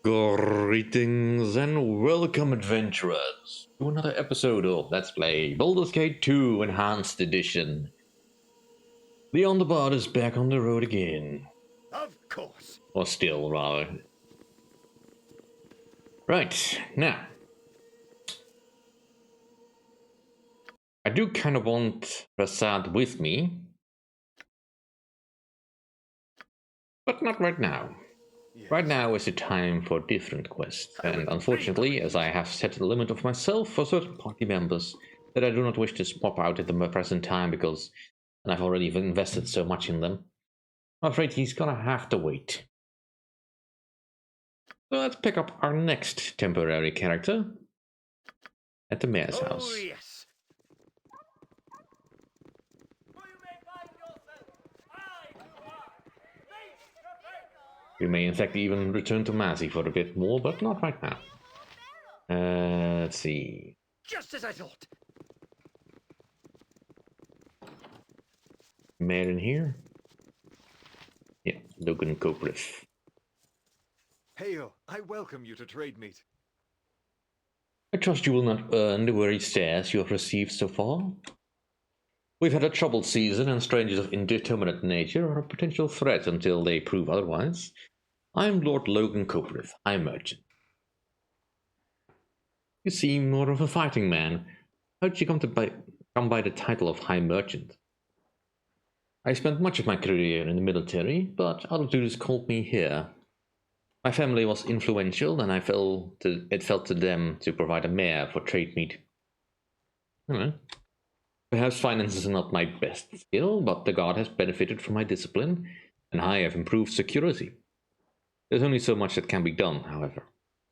Greetings and welcome, adventurers, to another episode of Let's Play Baldur's Gate 2 Enhanced Edition. Beyond the Bard is back on the road again. Of course. Or still, rather. Right, now. I do kind of want Prasad with me. But not right now. Yes. Right now is the time for different quests, and unfortunately, as I have set a limit of myself for certain party members that I do not wish to swap out at the present time because I've already invested so much in them, I'm afraid he's gonna have to wait. So let's pick up our next temporary character at the mayor's house. Oh, yes. We may in fact even return to Masi for a bit more, but not right now. Let's see. Just as I thought. Mayor in here? Yeah, Logan Cooperative. Hail, I welcome you to Trademeet. I trust you will not earn the worried stares you have received so far. We've had a troubled season, and strangers of indeterminate nature are a potential threat until they prove otherwise. I'm Lord Logan Cooperative, High Merchant. You seem more of a fighting man. How'd you come by the title of High Merchant? I spent much of my career in the military, but other dudes called me here. My family was influential, and it fell to them to provide a mayor for Trademeet. Perhaps finances are not my best skill, but the guard has benefited from my discipline, and I have improved security. There's only so much that can be done, however.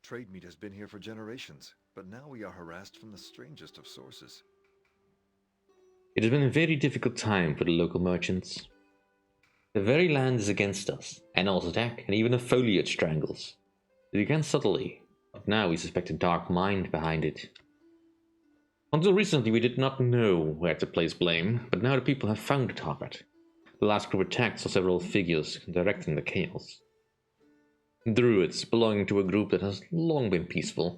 Trademeet has been here for generations, but now we are harassed from the strangest of sources. It has been a very difficult time for the local merchants. The very land is against us. Animals attack, and even the foliage strangles. It began subtly, but now we suspect a dark mind behind it. Until recently we did not know where to place blame, but now the people have found the target. The last group attacked saw several figures directing the chaos. Druids belonging to a group that has long been peaceful.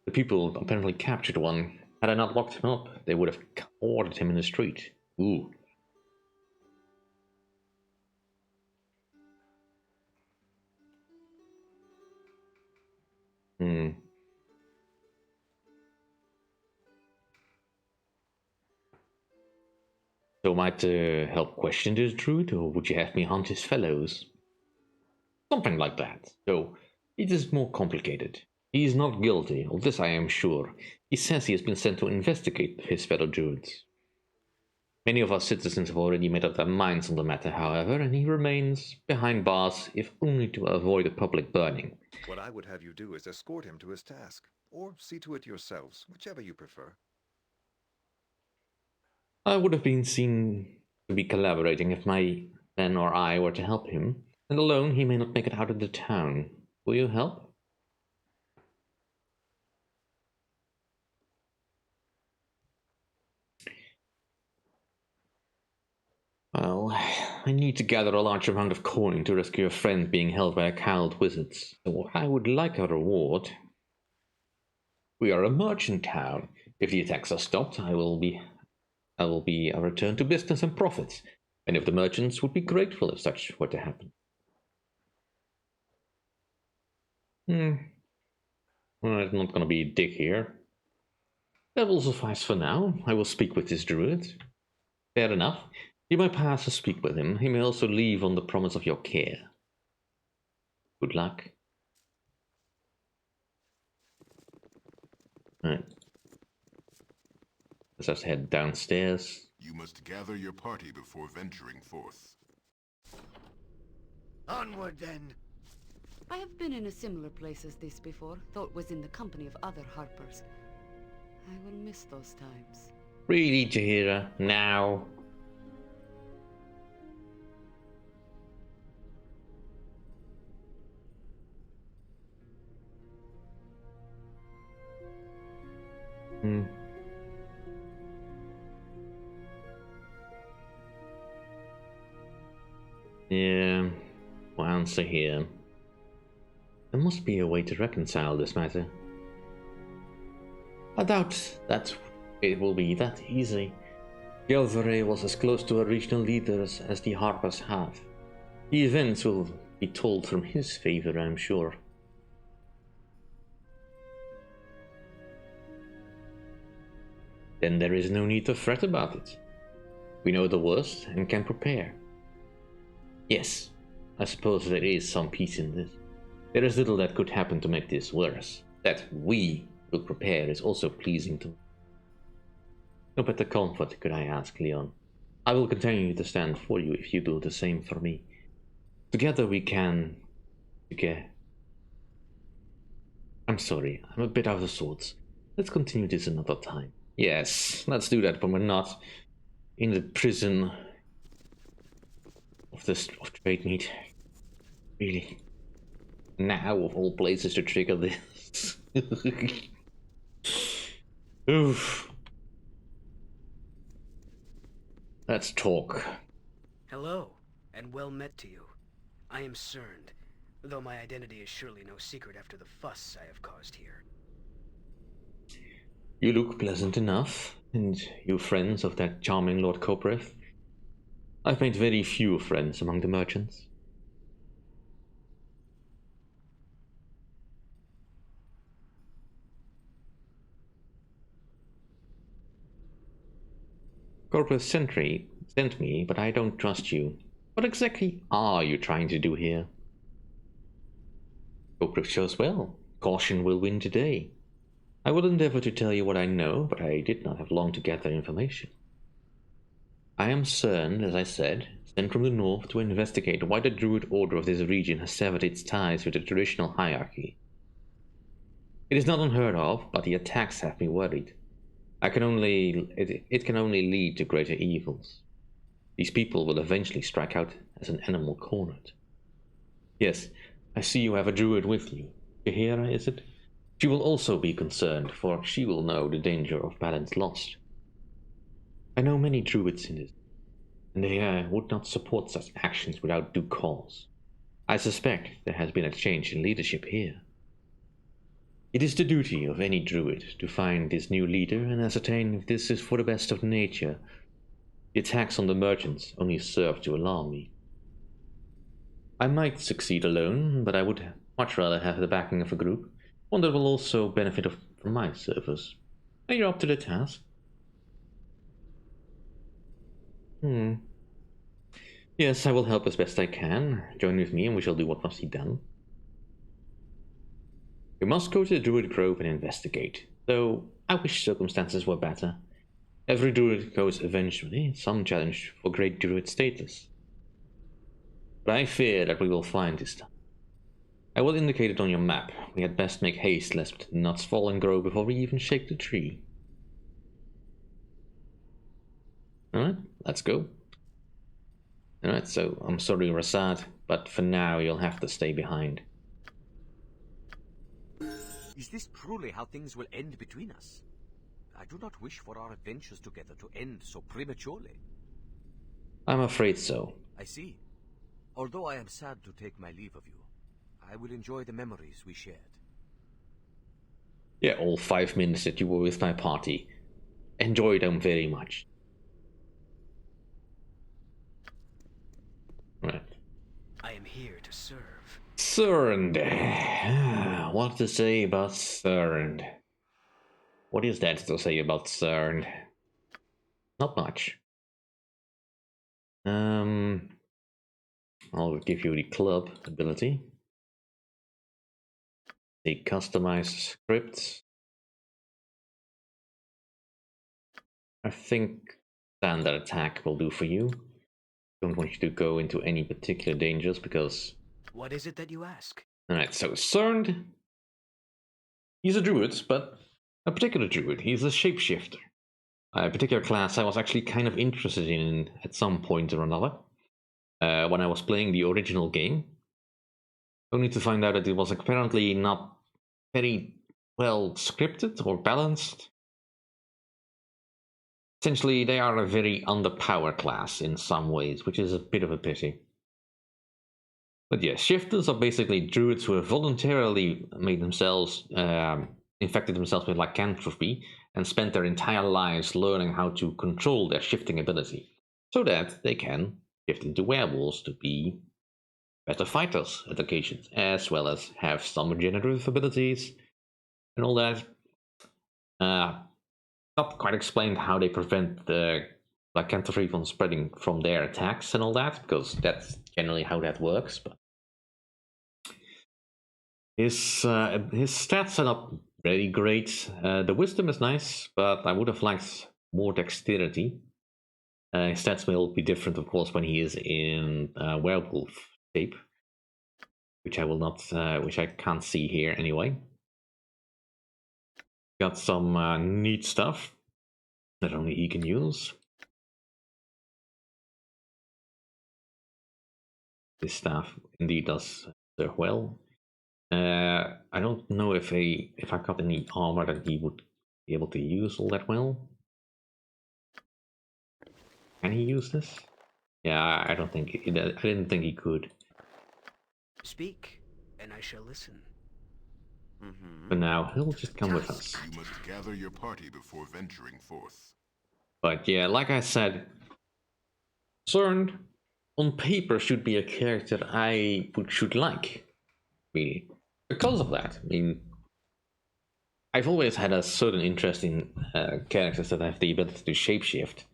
The people apparently captured one. Had I not locked him up, they would have ordered him in the street. Ooh. So might help question this druid, or would you have me hunt his fellows? Something like that. So it is more complicated. He is not guilty, of this I am sure. He says he has been sent to investigate his fellow druids. Many of our citizens have already made up their minds on the matter, however, and he remains behind bars, if only to avoid a public burning. What I would have you do is escort him to his task, or see to it yourselves, whichever you prefer. I would have been seen to be collaborating if my men or I were to help him, and alone he may not make it out of the town. Will you help? Well, I need to gather a large amount of coin to rescue a friend being held by a cowled wizard, so I would like a reward. We are a merchant town. If the attacks are stopped, I will be a return to business and profits. Many of the merchants would be grateful if such were to happen. Well, I'm not gonna be a dick here. That will suffice for now. I will speak with this druid. Fair enough. You may pass to speak with him. He may also leave on the promise of your care. Good luck. Alright. Let's just head downstairs. You must gather your party before venturing forth. Onward, then. I have been in a similar place as this before, though it was in the company of other harpers. I will miss those times. Really, Jahira? Now? Yeah, we'll answer here. There must be a way to reconcile this matter. I doubt that it will be that easy. Gelveray was as close to our regional leaders as the Harpers have. The events will be told from his favor, I'm sure. Then there is no need to fret about it. We know the worst and can prepare. Yes, I suppose there is some peace in this. There is little that could happen to make this worse. That we will prepare is also pleasing to me. No better comfort could I ask, Leon. I will continue to stand for you if you do the same for me. Together we can... I'm sorry, I'm a bit out of sorts. Let's continue this another time. Yes, let's do that when we're not in the prison of Trademeet. Really. Now, of all places to trigger this. Oof. Let's talk. Hello, and well met to you. I am Cernd, though my identity is surely no secret after the fuss I have caused here. You look pleasant enough, and you friends of that charming Lord Copreth. I've made very few friends among the merchants. Corporate Sentry sent me, but I don't trust you. What exactly are you trying to do here? Copreth shows well. Caution will win today. I will endeavor to tell you what I know, but I did not have long to gather information. I am Cernd, as I said, sent from the north to investigate why the Druid Order of this region has severed its ties with the traditional hierarchy. It is not unheard of, but the attacks have me worried. It can only lead to greater evils. These people will eventually strike out as an animal cornered. Yes, I see you have a druid with you. Kehira, is it? She will also be concerned, for she will know the danger of balance lost. I know many druids in this, and they would not support such actions without due cause. I suspect there has been a change in leadership here. It is the duty of any druid to find this new leader and ascertain if this is for the best of nature. The attacks on the merchants only serve to alarm me. I might succeed alone, but I would much rather have the backing of a group, one that will also benefit from my service. Are you up to the task? Yes, I will help as best I can. Join with me and we shall do what must be done. We must go to the Druid Grove and investigate, though I wish circumstances were better. Every Druid goes eventually, some challenge for great Druid status. But I fear that we will find this time. I will indicate it on your map. We had best make haste lest the nuts fall and grow before we even shake the tree. Alright, let's go. Alright, so I'm sorry, Rasad, but for now you'll have to stay behind. Is this truly how things will end between us? I do not wish for our adventures together to end so prematurely. I'm afraid so. I see. Although I am sad to take my leave of you, I will enjoy the memories we shared. Yeah, all 5 minutes that you were with my party. Enjoy them very much. Right. I am here to serve. Cernd. What to say about Cernd? What is that to say about Cernd? Not much. I'll give you the club ability. The customized scripts. I think standard attack will do for you. Don't want you to go into any particular dangers because... What is it that you ask? Alright, so Cernd, he's a druid, but a particular druid. He's a shapeshifter. A particular class I was actually kind of interested in at some point or another. When I was playing the original game. Only to find out that it was apparently not very well scripted or balanced. Essentially, they are a very underpowered class in some ways, which is a bit of a pity. But yeah, shifters are basically druids who have voluntarily made themselves, infected themselves with lycanthropy and spent their entire lives learning how to control their shifting ability, so that they can shift into werewolves to be better fighters at occasions, as well as have some regenerative abilities and all that. Not quite explained how they prevent the lycanthropy from spreading from their attacks and all that, because that's generally how that works. But his stats are not very great. The wisdom is nice, but I would have liked more dexterity. His stats will be different, of course, when he is in werewolf shape, which I will not, which I can't see here anyway. Got some neat stuff that only he can use. This staff indeed does serve well. I don't know if I got any armor that he would be able to use all that well. Can he use this? Yeah, I don't think I didn't think he could. Speak, and I shall listen. For now, he'll just come with us. You must gather your party before venturing forth. But yeah, like I said, Cernd on paper should be a character I should like, really, because of that. I mean, I've always had a certain interest in characters that have the ability to shapeshift,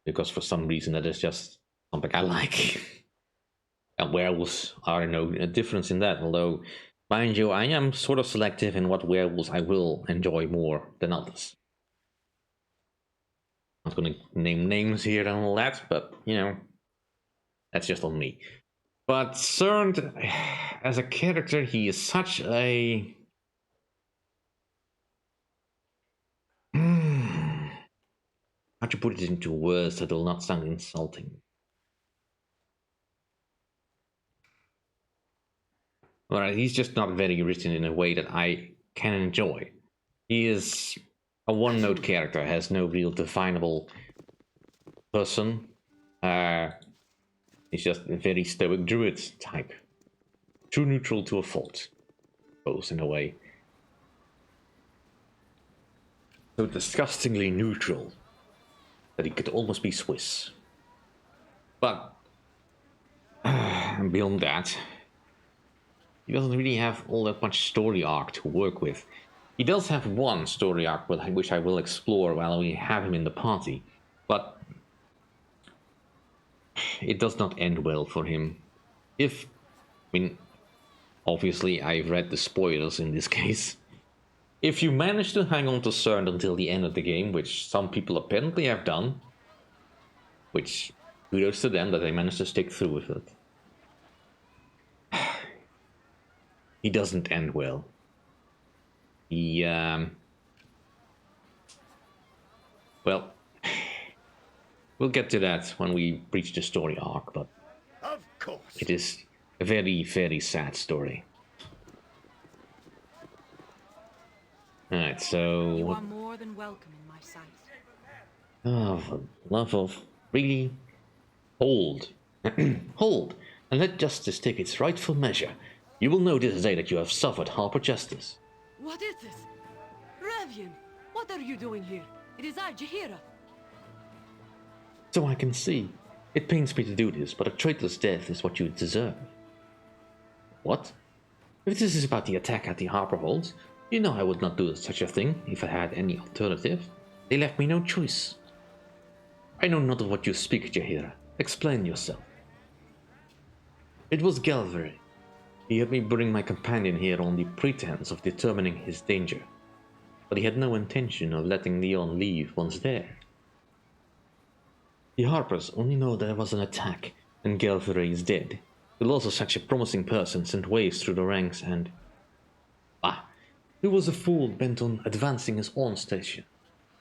because for some reason that is just something I like. And werewolves are no difference in that, although, mind you, I am sort of selective in what werewolves I will enjoy more than others. I'm not going to name names here and all that, but, you know, that's just on me. But Cernd, as a character, he is such a... how to put it into words that will not sound insulting? Alright, he's just not very written in a way that I can enjoy. He is a one-note character, has no real definable person. He's just a very stoic druid type. True neutral to a fault, both in a way. So disgustingly neutral that he could almost be Swiss. But beyond that, he doesn't really have all that much story arc to work with. He does have one story arc which I will explore while we have him in the party, but it does not end well for him. I mean, obviously I've read the spoilers in this case. If you manage to hang on to Cernd until the end of the game, which some people apparently have done, which kudos to them that they managed to stick through with it, he doesn't end well. He, well, we'll get to that when we reach the story arc, but Of course. it is a very, very sad story. Alright, so... You are more than welcome in my sight. Oh, for the love of... Really? Hold. Hold, and let justice take its rightful measure. You will know this day that you have suffered harper justice. What is this? Revian, what are you doing here? It is I, Jaheira. So I can see. It pains me to do this, but a traitor's death is what you deserve. What? If this is about the attack at the Harper Halls, you know I would not do such a thing if I had any alternative. They left me no choice. I know not of what you speak, Jaheira. Explain yourself. It was Galvery. He had me bring my companion here on the pretense of determining his danger, but he had no intention of letting Leon leave once there. The Harpers only know there was an attack, and Galvery is dead. The loss of such a promising person sent waves through the ranks, and... he was a fool bent on advancing his own station.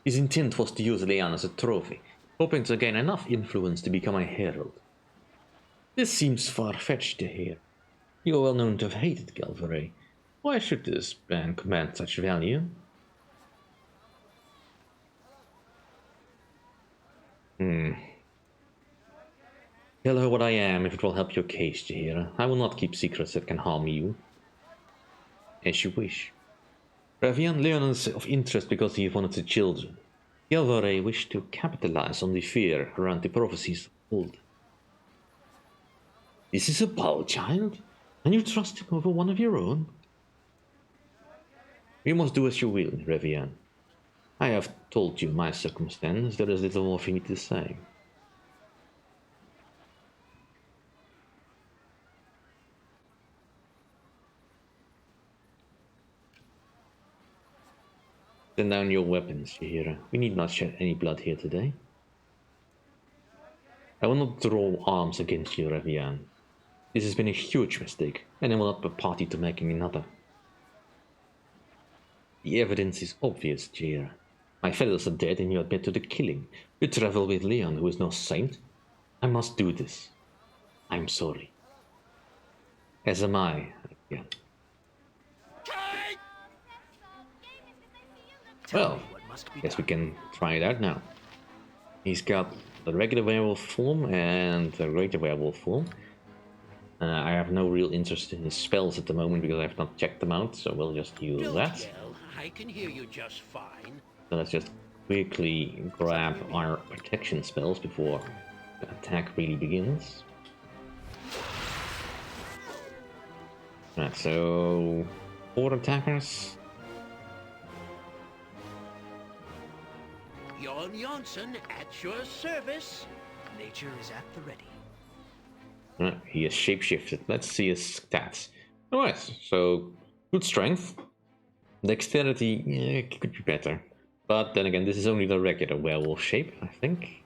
His intent was to use Leon as a trophy, hoping to gain enough influence to become a herald. This seems far-fetched to hear. You are well known to have hated Galvery. Why should this man command such value? Tell her what I am if it will help your case, Jaheira. I will not keep secrets that can harm you. As you wish. Ravian learns of interest because he wanted the children. Yelvare wished to capitalize on the fear around the prophecies of old. This is a Bhaal child, and you trust him over one of your own? You must do as you will, Ravian. I have told you my circumstance, there is little more for me to say. Send down your weapons, Jaheira. We need not shed any blood here today. I will not draw arms against you, Ravian. This has been a huge mistake, and I will not be party to making another. The evidence is obvious, Jaheira. My fellows are dead and you admit to the killing. You travel with Leon, who is no saint. I must do this. I'm sorry. As am I, again. Well, guess we can try it out now. He's got the regular werewolf form and the greater werewolf form. I have no real interest in his spells at the moment because I have not checked them out, so we'll just use that. Yell. I can hear you just fine. So let's just quickly grab our protection spells before the attack really begins. Right, so 4 attackers. Jon Jonsson at your service. Nature is at the ready. Right, he is shapeshifted. Let's see his stats. Alright, so good strength. Dexterity, yeah, could be better. But then again, this is only the regular werewolf shape, I think.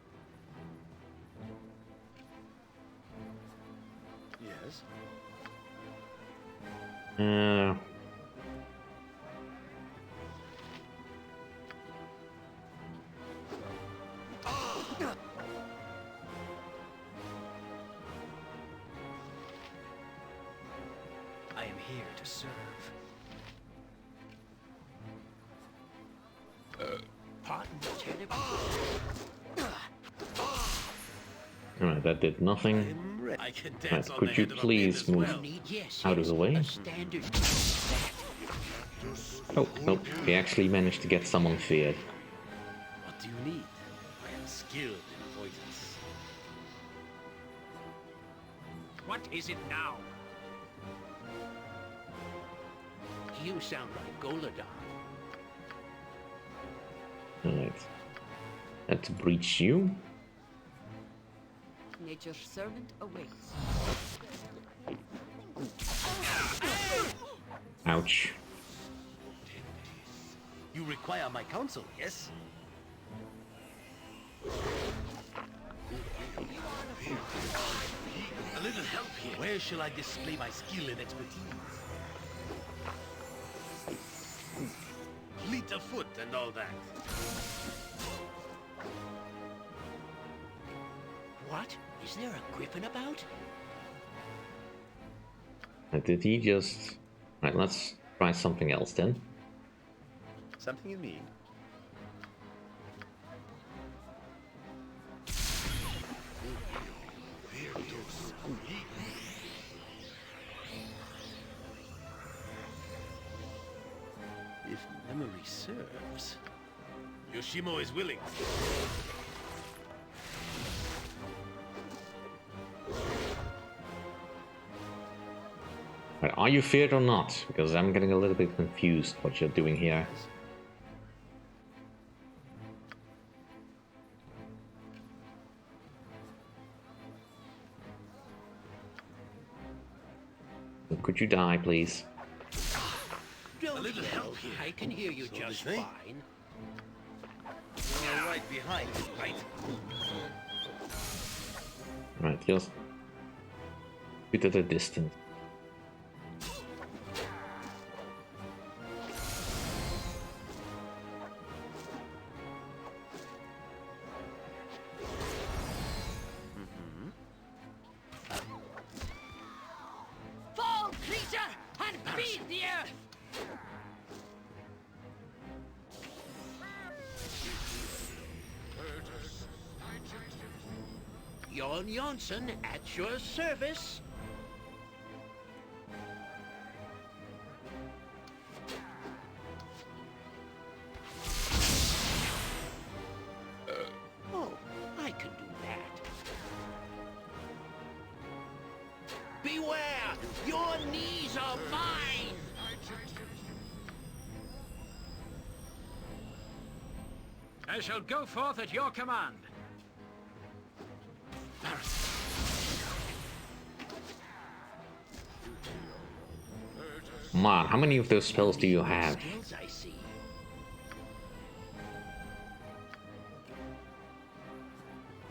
Yes. I am here to serve. Pardon, Lieutenant. Alright, that did nothing. I can Right, dance on could the you head of a pin please as move well. Yes, out of the way? A standard. Oh, nope, we actually managed to get someone feared. What do you need? I am skilled in avoidance. What is it now? You sound like Goladon. Alright. Let's breach you. Nature's servant awaits. Ouch. You require my counsel, yes? A little help here. Where shall I display my skill and expertise? Fleet of foot and all that. What? Is there a griffin about? Did he just... Right, let's try something else then. Something you mean? If memory serves. Yoshimo is willing. Right, are you feared or not? Because I'm getting a little bit confused what you're doing here. Could you die, please? A little help here. I can hear you just fine. You're right behind me, right? Right, just bit at a distance. Fall, creature, and beat the earth! Jon Jonsson at your service. Oh, I can do that. Beware! Your knees are mine! I shall go forth at your command. Man, how many of those spells do you have? Skills, I see.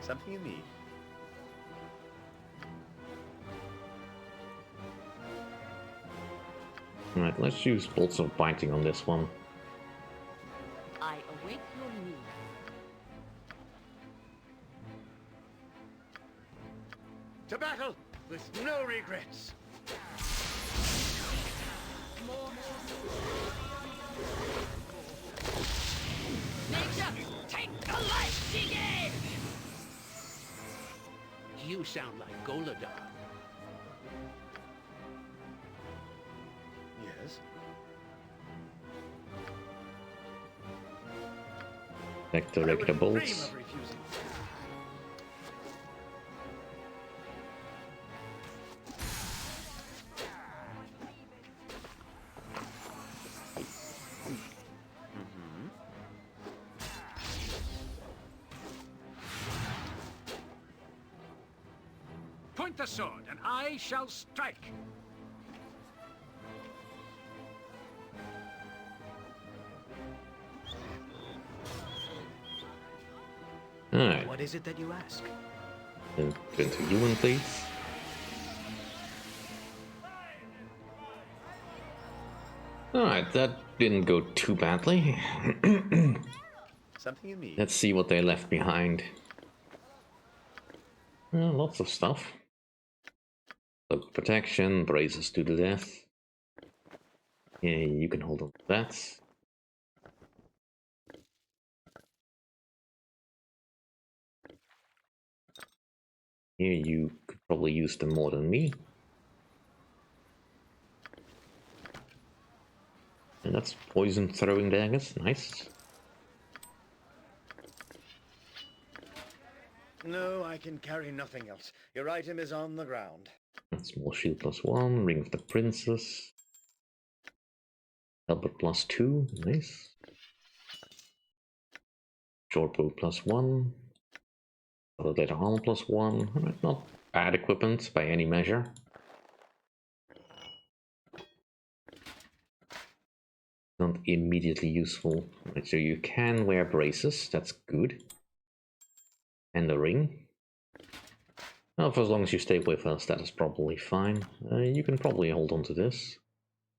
Something you need? Alright, let's use bolts of biting on this one. I await your need. To battle with no regrets. Nature, take the life she gave! You sound like Goladar. Yes. Back to I regular wouldn't dream bolts. of refusing. Point the sword, and I shall strike. Alright, What is it that you ask? then turn to human, please. Alright, that didn't go too badly. Something you need? Let's see what they left behind. Lots of stuff. Look, protection, braces to the death. Yeah, you can hold on to that. Here you could probably use them more than me. And that's poison throwing daggers, nice. No, I can carry nothing else. Your item is on the ground. Small shield +1, ring of the princess. Helmet +2, nice. Short bow +1. Other later armor +1. Alright, not bad equipment by any measure. Not immediately useful. Right, so you can wear braces, that's good. And a ring. Well, for as long as you stay with us, that is probably fine. You can probably hold on to this.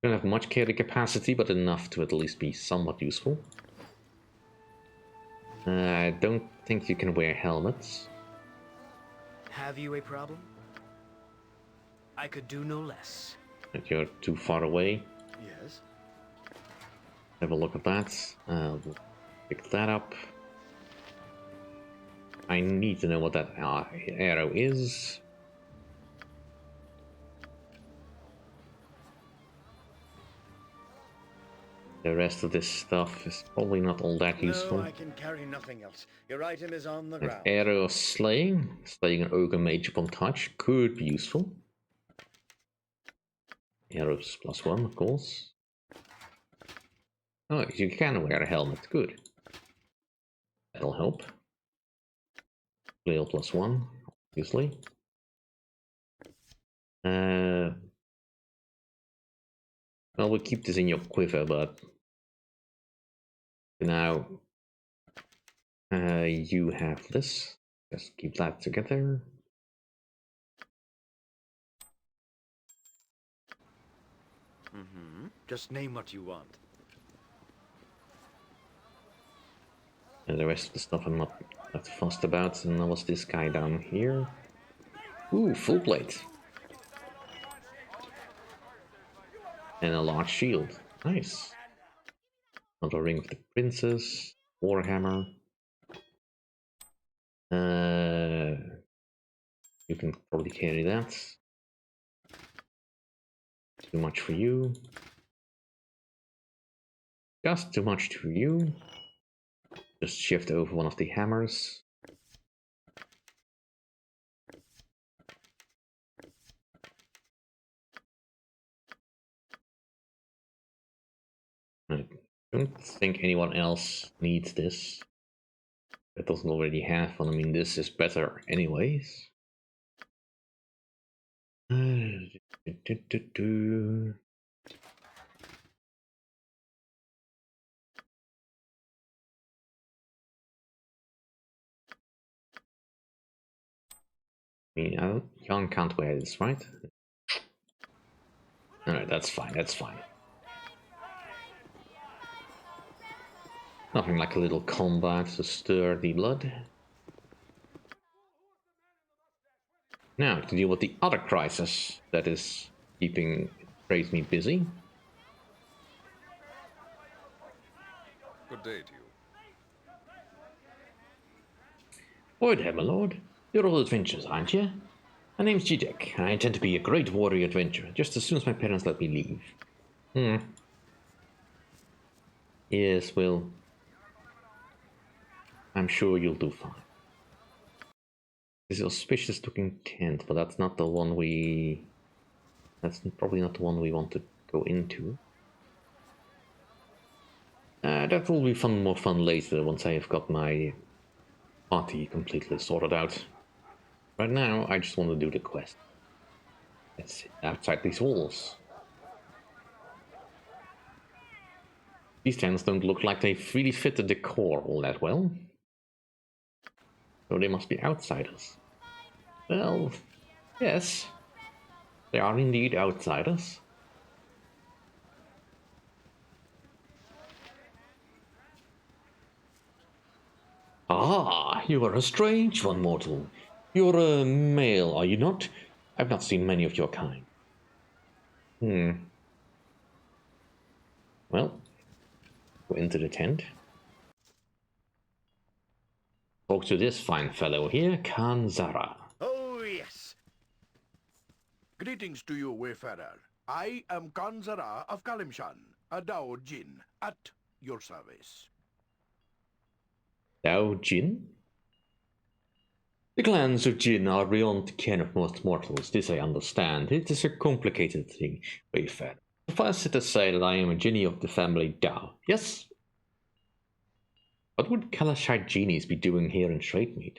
You don't have much carry capacity, but enough to at least be somewhat useful. I don't think you can wear helmets. Have you a problem? I could do no less. But you're too far away. Yes. Have a look at that. We'll pick that up. I need to know what that arrow is. The rest of this stuff is probably not all that useful. No, I can carry nothing else. Your item is on the An ground. arrow of slaying. Slaying an ogre mage upon touch could be useful. Arrows +1, of course. Oh, you can wear a helmet. Good. That'll help. Flail +1, obviously. Well, we'll keep this in your quiver, but now you have this. Just keep that together. Just name what you want. And the rest of the stuff I'm not that fussed about. And now what's this guy down here? Ooh, full plate. And a large shield. Nice. Another ring of the princess. Warhammer. You can probably carry that. Too much for you. Just too much for you. Just shift over one of the hammers. I don't think anyone else needs this. That doesn't already have one. I mean, this is better anyways. I mean, Jan can't wear this, right? Alright, that's fine, that's fine. Nothing like a little combat to stir the blood. Now, to deal with the other crisis that is keeping Trademeet busy. Good day to you. Boy there, my lord. You're all adventurers, aren't you? My name's Jidek, and I intend to be a great warrior adventurer, just as soon as my parents let me leave. Yes, well, I'm sure you'll do fine. This is auspicious looking tent, but that's not the one we... That's probably not the one we want to go into. That will be more fun later, once I have got my party completely sorted out. Right now, I just want to do the quest. That's outside these walls. These tents don't look like they really fit the decor all that well. So they must be outsiders. Well, yes. They are indeed outsiders. Ah, you are a strange one, mortal. You're a male, are you not? I've not seen many of your kind. Well, go into the tent. Talk to this fine fellow here, Khan Zara. Oh, yes. Greetings to you, wayfarer. I am Kanzara of Kalimshan, a Dao Jin, at your service. Dao Jin? The clans of Jin are beyond the ken of most mortals, this I understand. It is a complicated thing, wayfarer. Suffice it to say that I am a genie of the family Dao, yes? What would Kalashite genies be doing here in Trademeet?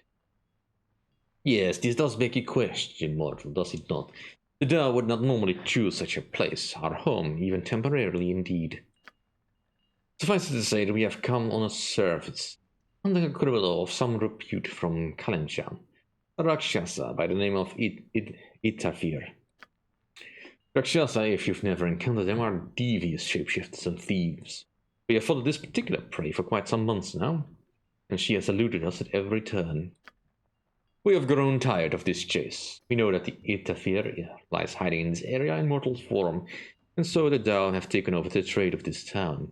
Yes, this does beg a question, mortal, does it not? The Dao would not normally choose such a place, our home, even temporarily indeed. Suffice it to say that we have come on a service under a criminal of some repute from Kalenjan, a Rakshasa by the name of Itafir. Rakshasa, if you've never encountered them, are devious shapeshifters and thieves. We have followed this particular prey for quite some months now, and she has eluded us at every turn. We have grown tired of this chase. We know that the Itafir lies hiding in this area in mortal form, and so the Dao have taken over the trade of this town.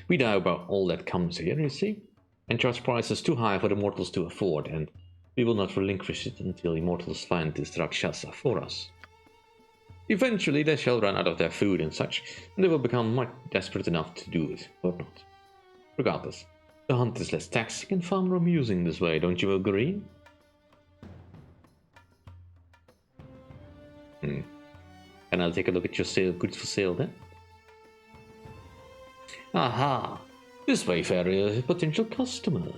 We know about all that comes here, you see, and charge prices too high for the mortals to afford, and we will not relinquish it until the mortals find this Rakshasa for us. Eventually they shall run out of their food and such, and they will become much desperate enough to do it, or not. Regardless, the hunt is less taxing and far more amusing this way, don't you agree? And I'll take a look at your goods for sale then. Aha! This wayfarer is a potential customer.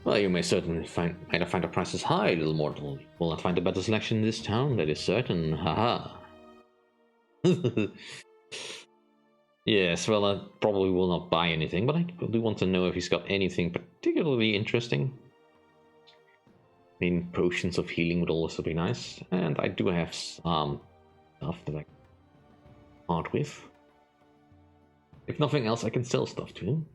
Well, you may certainly find the prices high, little mortal. You will not find a better selection in this town, that is certain. Haha. Yes, well, I probably will not buy anything, but I do want to know if he's got anything particularly interesting. I mean, potions of healing would also be nice, and I do have some stuff that I can part with. If nothing else, I can sell stuff to him.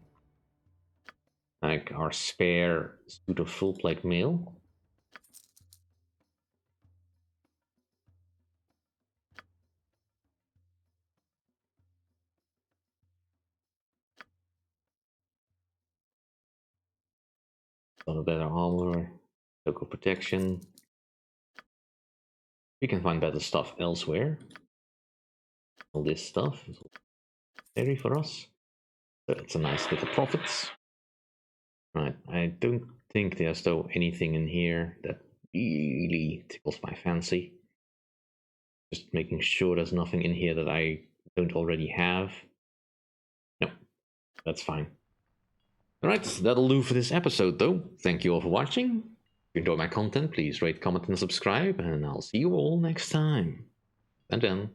Like our spare suit of full plate mail. Some better armor, local protection. We can find better stuff elsewhere. All this stuff is necessary for us. So it's a nice little profits. Right, I don't think there's though anything in here that really tickles my fancy. Just making sure there's nothing in here that I don't already have. No, that's fine. Alright, that'll do for this episode though. Thank you all for watching. If you enjoy my content, please rate, comment, and subscribe, and I'll see you all next time. And then.